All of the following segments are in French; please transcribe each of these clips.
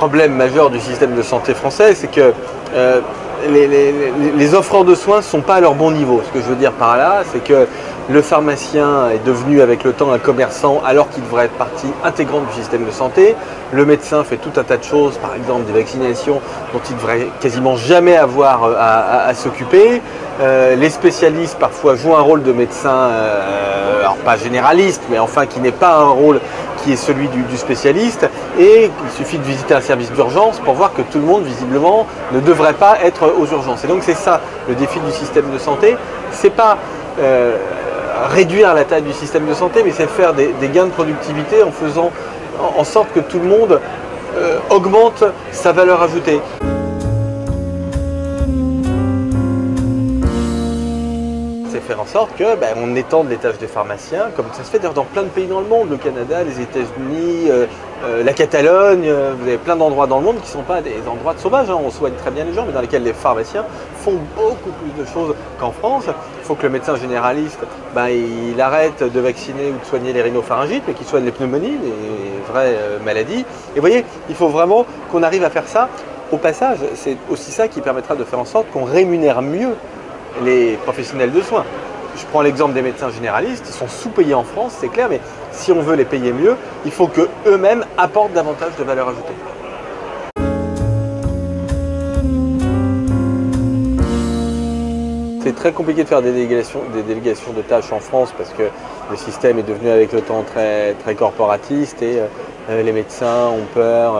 problème majeur du système de santé français, c'est que les offreurs de soins ne sont pas à leur bon niveau. Ce que je veux dire par là, c'est que le pharmacien est devenu avec le temps un commerçant alors qu'il devrait être partie intégrante du système de santé. Le médecin fait tout un tas de choses, par exemple des vaccinations dont il devrait quasiment jamais avoir à s'occuper. Les spécialistes parfois jouent un rôle de médecin, alors pas généraliste, mais enfin qui n'est pas un rôle qui est celui du spécialiste, et il suffit de visiter un service d'urgence pour voir que tout le monde visiblement ne devrait pas être aux urgences. Et donc c'est ça le défi du système de santé, c'est pas réduire la taille du système de santé, mais c'est faire des gains de productivité en faisant en sorte que tout le monde augmente sa valeur ajoutée. C'est faire en sorte que on étende les tâches des pharmaciens, comme ça se fait d'ailleurs dans plein de pays dans le monde, le Canada, les États-Unis, la Catalogne, vous avez plein d'endroits dans le monde qui ne sont pas des endroits de sauvage, hein. On soigne très bien les gens, mais dans lesquels les pharmaciens font beaucoup plus de choses qu'en France. Il faut que le médecin généraliste, il arrête de vacciner ou de soigner les rhinopharyngites, mais qu'il soigne les pneumonies, les vraies maladies. Et vous voyez, il faut vraiment qu'on arrive à faire ça. Au passage, c'est aussi ça qui permettra de faire en sorte qu'on rémunère mieux les professionnels de soins. Je prends l'exemple des médecins généralistes, ils sont sous-payés en France, c'est clair, mais si on veut les payer mieux, il faut qu'eux-mêmes apportent davantage de valeur ajoutée. C'est très compliqué de faire des délégations de tâches en France parce que le système est devenu avec le temps très, très corporatiste et les médecins ont peur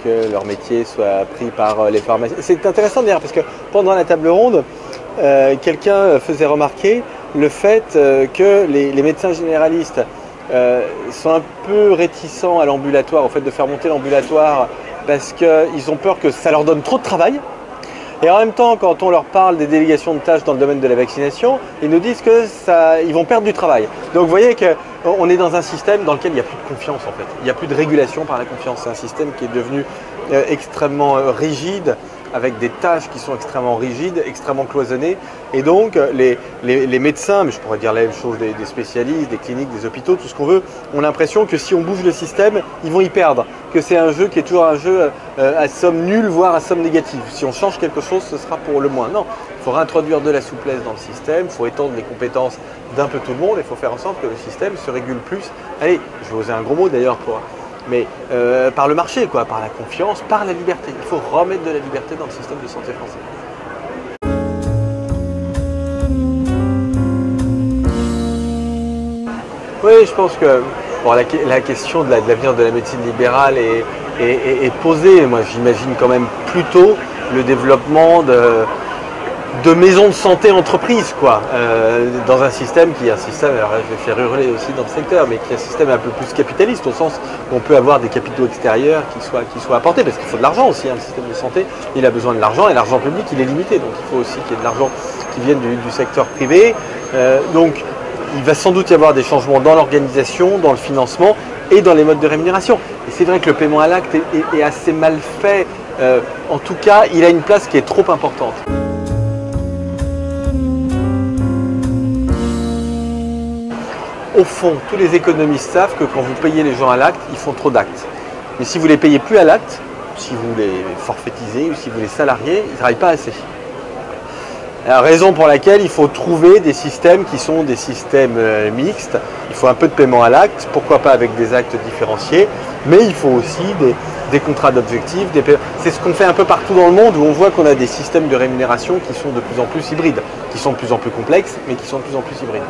que leur métier soit pris par les pharmaciens. C'est intéressant d'ailleurs parce que pendant la table ronde, quelqu'un faisait remarquer le fait que les médecins généralistes sont un peu réticents à l'ambulatoire, au fait de faire monter l'ambulatoire parce qu'ils ont peur que ça leur donne trop de travail. Et en même temps, quand on leur parle des délégations de tâches dans le domaine de la vaccination, ils nous disent qu'ils vont perdre du travail. Donc vous voyez qu'on est dans un système dans lequel il n'y a plus de confiance en fait. Il n'y a plus de régulation par la confiance. C'est un système qui est devenu extrêmement rigide, avec des tâches qui sont extrêmement rigides, extrêmement cloisonnées. Et donc les médecins, mais je pourrais dire la même chose des spécialistes, des cliniques, des hôpitaux, tout ce qu'on veut, ont l'impression que si on bouge le système, ils vont y perdre. Que c'est un jeu qui est toujours un jeu à somme nulle, voire à somme négative. Si on change quelque chose, ce sera pour le moins. Non, il faut réintroduire de la souplesse dans le système, il faut étendre les compétences d'un peu tout le monde, et il faut faire en sorte que le système se régule plus. Allez, je vais oser un gros mot d'ailleurs, mais par le marché, par la confiance, par la liberté. Il faut remettre de la liberté dans le système de santé français. Oui, je pense que la question de l'avenir de la médecine libérale est posée. Moi, j'imagine quand même plutôt le développement de maisons de santé entreprises, dans un système qui est un système, alors je vais faire hurler aussi dans le secteur, mais qui est un système un peu plus capitaliste, au sens où on peut avoir des capitaux extérieurs qui soient apportés, parce qu'il faut de l'argent aussi, le système de santé, il a besoin de l'argent, et l'argent public, il est limité, donc il faut aussi qu'il y ait de l'argent qui vienne du secteur privé. Donc il va sans doute y avoir des changements dans l'organisation, dans le financement et dans les modes de rémunération. Et c'est vrai que le paiement à l'acte est assez mal fait, en tout cas, il a une place qui est trop importante. Au fond, tous les économistes savent que quand vous payez les gens à l'acte, ils font trop d'actes. Mais si vous les payez plus à l'acte, si vous les forfaitisez ou si vous les salariez, ils ne travaillent pas assez. La raison pour laquelle il faut trouver des systèmes qui sont des systèmes mixtes. Il faut un peu de paiement à l'acte, pourquoi pas avec des actes différenciés, mais il faut aussi des contrats d'objectifs. C'est ce qu'on fait un peu partout dans le monde où on voit qu'on a des systèmes de rémunération qui sont de plus en plus hybrides, qui sont de plus en plus complexes, mais qui sont de plus en plus hybrides.